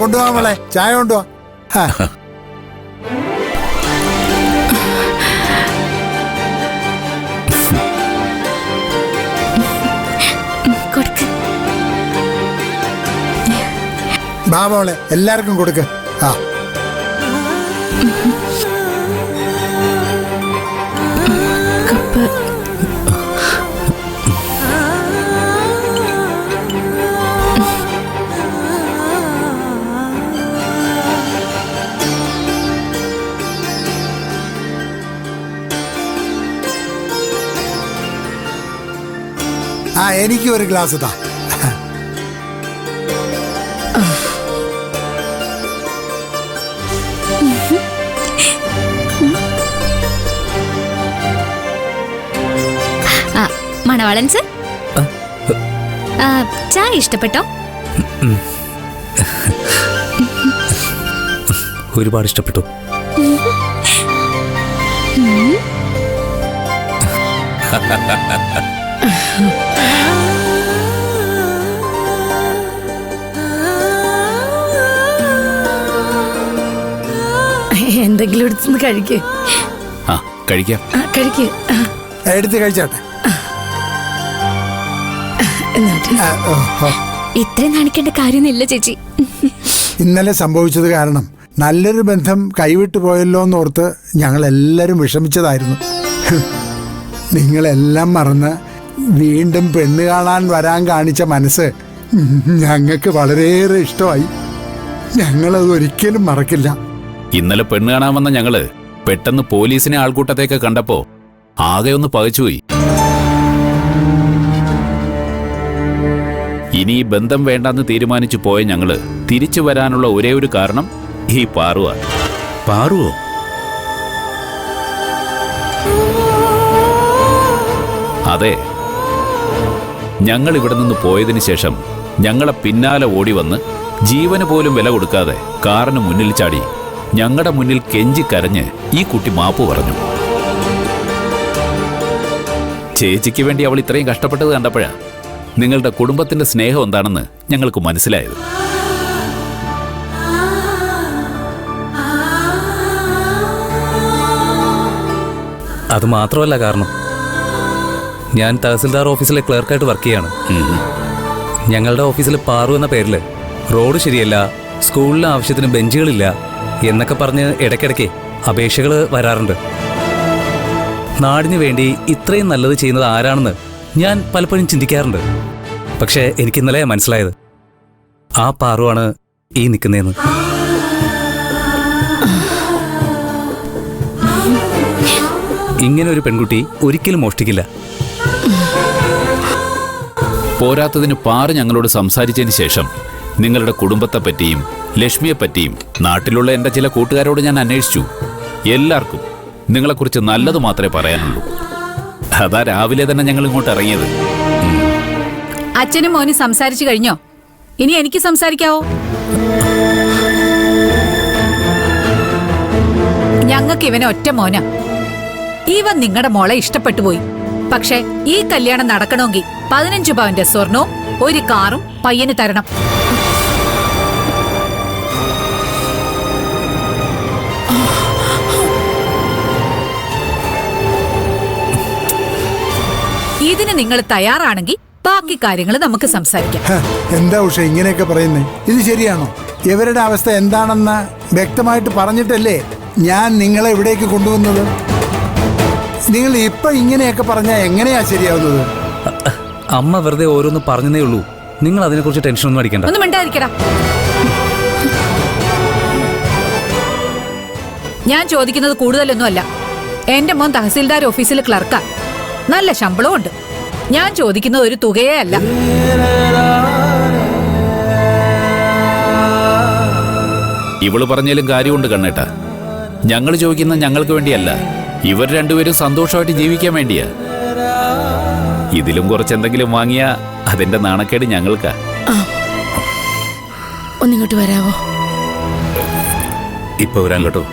കൊണ്ടുപോവാ മോളെ, ചായ കൊണ്ടുപോവാ. ബാ മോളെ, എല്ലാവർക്കും കൊടുക്ക്. എനിക്ക് ഒരു ഗ്ലാസ് താ. മണവാളൻ സർ, ചായ ഇഷ്ടപ്പെട്ടോ? ഒരുപാട് ഇഷ്ടപ്പെട്ടു. എന്തെങ്കിലും എടുത്തു കഴിക്കേ. കഴിക്കാം. കഴിക്കേ. എടുത്ത് കഴിച്ചോട്ടെ. ഇത്രയും കാണിക്കേണ്ട കാര്യമൊന്നുമില്ല ചേച്ചി. ഇന്നലെ സംഭവിച്ചത് കാരണം നല്ലൊരു ബന്ധം കൈവിട്ടു പോയല്ലോ എന്നോർത്ത് ഞങ്ങളെല്ലാവരും വിഷമിച്ചതായിരുന്നു. നിങ്ങളെല്ലാം മറന്ന് വീണ്ടും പെണ്ണ് കാണാൻ വരാൻ കാണിച്ച മനസ്സ് ഞങ്ങൾക്ക് വളരെയേറെ ഇഷ്ടമായി. ഞങ്ങളത് ഒരിക്കലും മറക്കില്ല. ഇന്നലെ പെണ്ണ് കാണാൻ വന്ന ഞങ്ങള് പെട്ടെന്ന് പോലീസിനെ ആൾക്കൂട്ടത്തേക്ക് കണ്ടപ്പോ ആകെ ഒന്ന് പകച്ചുപോയി. ഇനി ഈ ബന്ധം വേണ്ടെന്ന് തീരുമാനിച്ചു പോയ ഞങ്ങള് തിരിച്ചു വരാനുള്ള ഒരേ ഒരു കാരണം ഈ പാറുവ. പാറുവോ? അതെ, ഞങ്ങൾ ഇവിടെ നിന്ന് പോയതിനു ശേഷം ഞങ്ങളെ പിന്നാലെ ഓടി വന്ന് ജീവന് പോലും വില കൊടുക്കാതെ കാറിന് മുന്നിൽ ചാടി ഞങ്ങളുടെ മുന്നിൽ കെഞ്ചിക്കരഞ്ഞ് ഈ കുട്ടി മാപ്പ് പറഞ്ഞു. ചേച്ചിക്ക് വേണ്ടി അവൾ ഇത്രയും കഷ്ടപ്പെട്ടത് കണ്ടപ്പോഴാ നിങ്ങളുടെ കുടുംബത്തിന്റെ സ്നേഹം എന്താണെന്ന് ഞങ്ങൾക്ക് മനസ്സിലായത്. അത് മാത്രമല്ല കാരണം, ഞാൻ തഹസിൽദാർ ഓഫീസിലെ ക്ലർക്കായിട്ട് വർക്ക് ചെയ്യാണ്. ഞങ്ങളുടെ ഓഫീസിൽ പാറു എന്ന പേരിൽ റോഡ് ശരിയല്ല, സ്കൂളിലെ ആവശ്യത്തിന് ബെഞ്ചുകളില്ല എന്നൊക്കെ പറഞ്ഞ് ഇടയ്ക്കിടയ്ക്ക് അപേക്ഷകൾ വരാറുണ്ട്. നാടിനു വേണ്ടി ഇത്രയും നല്ലത് ചെയ്യുന്നത് ആരാണെന്ന് ഞാൻ പലപ്പോഴും ചിന്തിക്കാറുണ്ട്. പക്ഷേ എനിക്ക് ഇന്നലെ മനസ്സിലായത് ആ പാറുവാണ് ഈ നിൽക്കുന്നതെന്ന്. ഇങ്ങനെ ഒരു പെൺകുട്ടി ഒരിക്കലും മോഷ്ടിക്കില്ല. പോരാത്തതിന് പാറ ഞങ്ങളോട് സംസാരിച്ചതിന് ശേഷം നിങ്ങളുടെ കുടുംബത്തെപ്പറ്റിയും ലക്ഷ്മിയെപ്പറ്റിയും നാട്ടിലുള്ള എൻ്റെ ചില കൂട്ടുകാരോട് ഞാൻ അന്വേഷിച്ചു. എല്ലാവർക്കും നിങ്ങളെക്കുറിച്ച് നല്ലത് മാത്രമേ പറയാനുള്ളൂ. അതാ രാവിലെ തന്നെ ഞങ്ങൾ ഇങ്ങോട്ട് ഇറങ്ങിയത്. അച്ഛനും മോനും സംസാരിച്ചു കഴിഞ്ഞോ? ഇനി എനിക്ക് സംസാരിക്കാവോ? ഞങ്ങൾക്ക് ഇവനെ ഒറ്റ മോന. ഇവൻ നിങ്ങളുടെ മോളെ ഇഷ്ടപ്പെട്ടു പോയി. പക്ഷെ ഈ കല്യാണം നടക്കണമെങ്കിൽ 15 പവന്റെ സ്വർണവും ഒരു കാറും പയ്യന് തരണം. ഇതിന് നിങ്ങൾ തയ്യാറാണെങ്കിൽ ബാക്കി കാര്യങ്ങൾ നമുക്ക് സംസാരിക്കാം. എന്താ ഉഷ ഇങ്ങനെയൊക്കെ പറയുന്നേ? ഇത് ശരിയാണോ? ഇവരുടെ അവസ്ഥ എന്താണെന്ന് വ്യക്തമായിട്ട് പറഞ്ഞിട്ടല്ലേ ഞാൻ നിങ്ങളെ ഇവിടേക്ക് കൊണ്ടുവന്നത്. നിങ്ങൾ ഇപ്പൊ ഇങ്ങനെയൊക്കെ പറഞ്ഞാൽ എങ്ങനെയാ ശരിയാവുന്നത്? അമ്മ വെറുതെ ഓരോന്ന് പറഞ്ഞതേ ഉള്ളൂ. നിങ്ങൾ അതിനെക്കുറിച്ച് ടെൻഷനൊന്നും അടിക്കണ്ട. ഒന്നും മിണ്ടാതിരിക്കടാ. ഞാൻ ചോദിക്കുന്നത് കൂടുതലൊന്നുമല്ല. എന്റെ മോൻ തഹസിൽദാർ ഓഫീസിൽ ക്ലർക്കാ, നല്ല ശമ്പളവും ഉണ്ട്. ഞാൻ ചോദിക്കുന്നത് ഒരു തുകയേ അല്ല. ഇവള് പറഞ്ഞാലും കാര്യമുണ്ട് കണ്ണേട്ടാ. ഞങ്ങൾ ചോദിക്കുന്ന ഞങ്ങൾക്ക് വേണ്ടിയല്ല, ഇവർ രണ്ടുപേരും സന്തോഷമായിട്ട് ജീവിക്കാൻ വേണ്ടിയാ. ഇതിലും കുറച്ചെന്തെങ്കിലും വാങ്ങിയാ അതിന്റെ നാണക്കേട് ഞങ്ങൾക്കാ. ഒന്നിങ്ങോട്ട് വരാവോ? ഇപ്പൊ വരാൻ കേട്ടോ.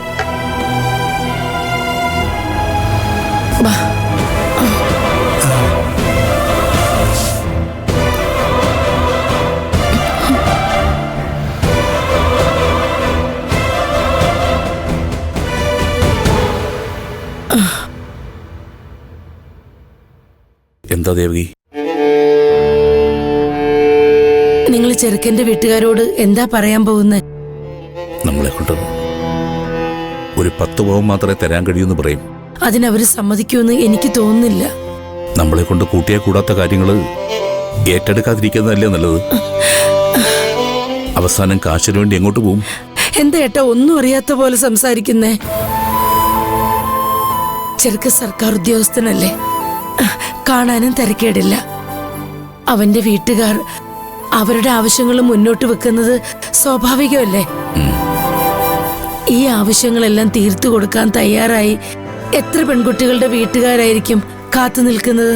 എന്താ ദേവകി? നിങ്ങൾ ചെറുക്കന്റെ വീട്ടുകാരോട് എന്താ പറയാൻ പോകുന്നത്? നമ്മളെ കൊണ്ട് ഒരു 10 പവൻ മാത്രമേ തരാൻ കഴിയൂന്ന് പറയും. അതിനവര് സമ്മതിക്കുമെന്ന് എനിക്ക് തോന്നുന്നില്ല. നമ്മളെ കൊണ്ട് കൂട്ടിയാ കൂടാത്ത കാര്യങ്ങള് ഏറ്റെടുക്കാതിരിക്കുന്നതല്ലേ നല്ലത്. അവസാനം കാശിന് വേണ്ടി എങ്ങോട്ട് പോവും? എന്താ ഏട്ടാ ഒന്നും അറിയാത്ത പോലെ സംസാരിക്കുന്നേ? ചെറുക്ക സർക്കാർ ഉദ്യോഗസ്ഥനല്ലേ, കാണാനും തിരക്കേടില്ല. അവന്റെ വീട്ടുകാർ അവരുടെ ആവശ്യങ്ങൾ മുന്നോട്ട് വെക്കുന്നത് സ്വാഭാവികമല്ലേ? ഈ ആവശ്യങ്ങളെല്ലാം തീർത്തു കൊടുക്കാൻ തയ്യാറായി എത്ര പെൺകുട്ടികളുടെ വീട്ടുകാരായിരിക്കും കാത്തു നിൽക്കുന്നത്?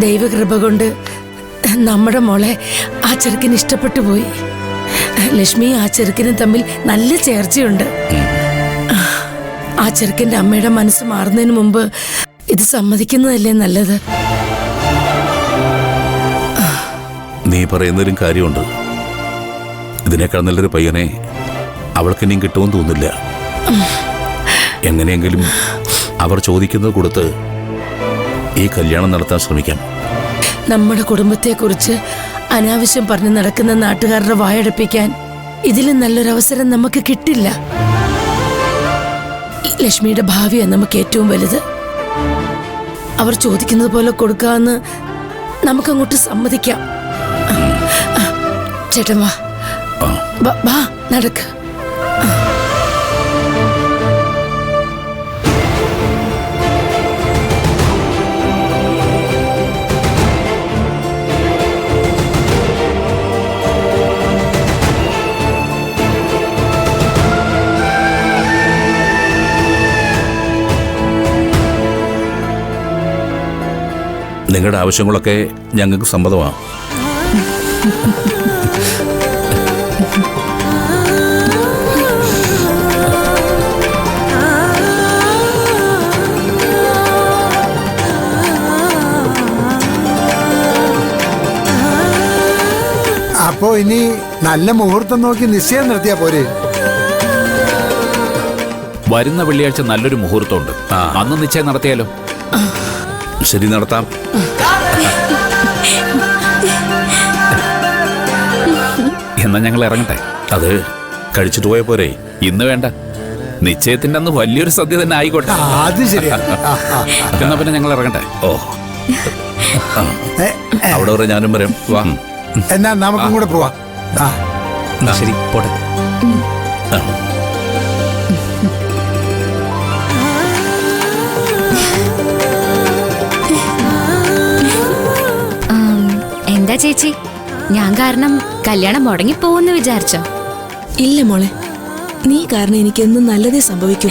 ദൈവകൃപ കൊണ്ട് നമ്മുടെ മോളെ ആ ചെറുക്കന് ഇഷ്ടപ്പെട്ടു പോയി. ലക്ഷ്മി ആ ചെറുക്കനും തമ്മിൽ നല്ല ചേർച്ചയുണ്ട്. ആ ചെറുക്കന്റെ അമ്മയുടെ മനസ്സ് മാറുന്നതിന് മുമ്പ് ഇത് സമ്മതിക്കുന്നതല്ലേ നല്ലത്? നീ പറയുന്നതിലും കാര്യമുണ്ട്. ഇതിനേക്കാൾ നല്ലൊരു പയ്യനെ അവൾക്ക് ഇനിയും കിട്ടുമെന്ന് തോന്നില്ല. എങ്ങനെയെങ്കിലും അവർ ചോദിക്കുന്നത് കൊടുത്ത് ഈ കല്യാണം നടത്താൻ ശ്രമിക്കാം. നമ്മുടെ കുടുംബത്തെക്കുറിച്ച് അനാവശ്യം പറഞ്ഞു നടക്കുന്ന നാട്ടുകാരുടെ വായടപ്പിക്കാൻ ഇതിലും നല്ലൊരവസരം നമുക്ക് കിട്ടില്ല. ഈ ലക്ഷ്മിയുടെ ഭാവിയാണ് നമുക്ക് ഏറ്റവും വലുത്. അവർ ചോദിക്കുന്നത് പോലെ കൊടുക്കാമെന്ന് നമുക്കങ്ങോട്ട് സമ്മതിക്കാം. ചേട്ടൻ വാ നടക്ക്. നിങ്ങളുടെ ആവശ്യങ്ങളൊക്കെ ഞങ്ങൾക്ക് സമ്മതമാണ്. അപ്പോ ഇനി നല്ല മുഹൂർത്തം നോക്കി നിശ്ചയം നടത്തിയാ പോരെ? വരുന്ന വെള്ളിയാഴ്ച നല്ലൊരു മുഹൂർത്തമുണ്ട്. അന്ന് നിശ്ചയം നടത്തിയാലോ? ശരി, നടത്താം. എന്നാ ഞങ്ങൾ ഇറങ്ങട്ടെ. അത് കഴിച്ചിട്ട് പോയ പോരെ? ഇന്ന് വേണ്ട, നിശ്ചയത്തിന്റെ അന്ന് വലിയൊരു സദ്യ തന്നെ ആയിക്കോട്ടെ. അത് ശരിയാ. എന്നാ പിന്നെ ഞങ്ങൾ ഇറങ്ങട്ടെ. ഓ, അവിടെ വരെ ഞാനും വരാം. വാ. എന്നാ നമുക്കും കൂടെ പോവാം. ശരി, പോട്ടെ. എന്താ ചേച്ചി, ഞാൻ കാരണം കല്യാണം മുടങ്ങിപ്പോവെന്ന് വിചാരിച്ചോ? ഇല്ല മോളെ, നീ കാരണം എനിക്കെന്നും നല്ലതേ സംഭവിക്കൂ.